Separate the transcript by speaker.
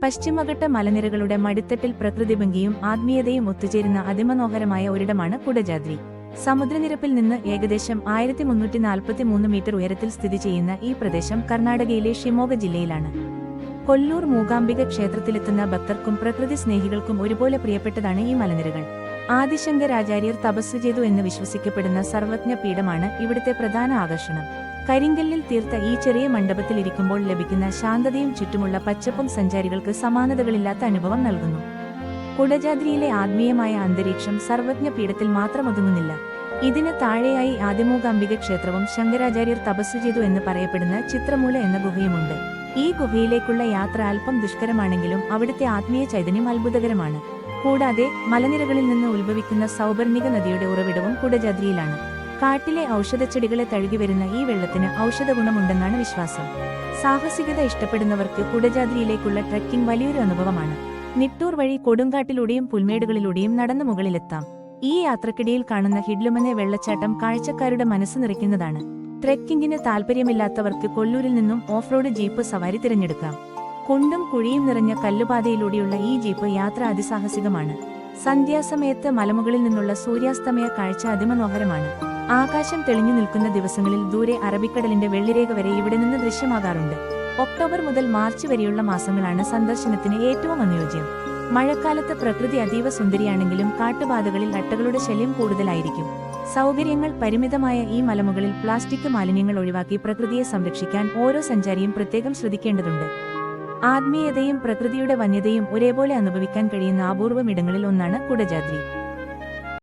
Speaker 1: പശ്ചിമഘട്ട മലനിരകളുടെ മടിത്തട്ടിൽ പ്രകൃതിഭംഗിയും ആത്മീയതയും ഒത്തുചേരുന്ന അതിമനോഹരമായ ഒരിടമാണ് കുടജാദ്രി. സമുദ്രനിരപ്പിൽ നിന്ന് ഏകദേശം 1343 മീറ്റർ ഉയരത്തിൽ സ്ഥിതി ചെയ്യുന്ന ഈ പ്രദേശം കർണാടകയിലെ ഷിമോഗ ജില്ലയിലാണ്. കൊല്ലൂർ മൂകാംബിക ക്ഷേത്രത്തിലെത്തുന്ന ഭക്തർക്കും പ്രകൃതി സ്നേഹികൾക്കും ഒരുപോലെ പ്രിയപ്പെട്ടതാണ് ഈ മലനിരകൾ. ആദിശങ്കരാചാര്യർ തപസ്സു ചെയ്തു എന്ന് വിശ്വസിക്കപ്പെടുന്ന സർവജ്ഞ പീഠമാണ് ഇവിടുത്തെ പ്രധാന ആകർഷണം. കരിങ്കല്ലിൽ തീർത്ത ഈ ചെറിയ മണ്ഡപത്തിൽ ഇരിക്കുമ്പോൾ ലഭിക്കുന്ന ശാന്തതയും ചുറ്റുമുള്ള പച്ചപ്പും സഞ്ചാരികൾക്ക് സമാനതകളില്ലാത്ത അനുഭവം നൽകുന്നു. കുടജാദ്രിയിലെ ആത്മീയമായ അന്തരീക്ഷം സർവജ്ഞ പീഠത്തിൽ മാത്രം ഒതുങ്ങുന്നില്ല. ഇതിന് താഴെയായി ആദിമൂകാംബിക ക്ഷേത്രവും ശങ്കരാചാര്യർ തപസ്സു ചെയ്തു എന്ന് പറയപ്പെടുന്ന ചിത്രമൂല എന്ന ഗുഹയുമുണ്ട്. ഈ ഗുഹയിലേക്കുള്ള യാത്ര അല്പം ദുഷ്കരമാണെങ്കിലും അവിടുത്തെ ആത്മീയ ചൈതന്യം അത്ഭുതകരമാണ്. കൂടാതെ മലനിരകളിൽ നിന്ന് ഉത്ഭവിക്കുന്ന സൗപർണിക നദിയുടെ ഉറവിടവും കുടജാദ്രിയിലാണ്. കാട്ടിലെ ഔഷധച്ചെടികളെ തഴുകിവരുന്ന ഈ വെള്ളത്തിന് ഔഷധഗുണമുണ്ടെന്നാണ് വിശ്വാസം. സാഹസികത ഇഷ്ടപ്പെടുന്നവർക്ക് കുടജാദ്രിയിലേക്കുള്ള ട്രെക്കിംഗ് വലിയൊരു അനുഭവമാണ്. നിട്ടൂർ വഴി കൊടുങ്കാട്ടിലൂടെയും പുൽമേടുകളിലൂടെയും നടന്നു മുകളിലെത്താം. ഈ യാത്രക്കിടയിൽ കാണുന്ന ഹിഡ്ലുമനെ വെള്ളച്ചാട്ടം കാഴ്ചക്കാരുടെ മനസ്സ് നിറയ്ക്കുന്നതാണ്. ട്രെക്കിംഗിന് താൽപ്പര്യമില്ലാത്തവർക്ക് കൊല്ലൂരിൽ നിന്നും ഓഫ് റോഡ് ജീപ്പ് സവാരി തിരഞ്ഞെടുക്കാം. കുണ്ടും കുഴിയും നിറഞ്ഞ കല്ലുപാതയിലൂടെയുള്ള ഈ ജീപ്പ് യാത്ര അതിസാഹസികമാണ്. സന്ധ്യാസമയത്ത് മലമുകളിൽ നിന്നുള്ള സൂര്യാസ്തമയ കാഴ്ച അതിമനോഹരമാണ്. ആകാശം തെളിഞ്ഞു നിൽക്കുന്ന ദിവസങ്ങളിൽ ദൂരെ അറബിക്കടലിന്റെ വെള്ളിരേഖ വരെ ഇവിടെ നിന്ന് ദൃശ്യമാകാറുണ്ട്. ഒക്ടോബർ മുതൽ മാർച്ച് വരെയുള്ള മാസങ്ങളാണ് സന്ദർശനത്തിന് ഏറ്റവും അനുയോജ്യം. മഴക്കാലത്ത് പ്രകൃതി അതീവ സുന്ദരിയാണെങ്കിലും കാട്ടുപാതകളിൽ അട്ടകളുടെ ശല്യം കൂടുതലായിരിക്കും. സൗകര്യങ്ങൾ പരിമിതമായ ഈ മലമുകളിൽ പ്ലാസ്റ്റിക് മാലിന്യങ്ങൾ ഒഴിവാക്കി പ്രകൃതിയെ സംരക്ഷിക്കാൻ ഓരോ സഞ്ചാരിയും പ്രത്യേകം ശ്രദ്ധിക്കേണ്ടതുണ്ട്. ആത്മീയതയും പ്രകൃതിയുടെ വന്യതയും ഒരേപോലെ അനുഭവിക്കാൻ കഴിയുന്ന അപൂർവമിടങ്ങളിൽ ഒന്നാണ് കുടജാദ്രി.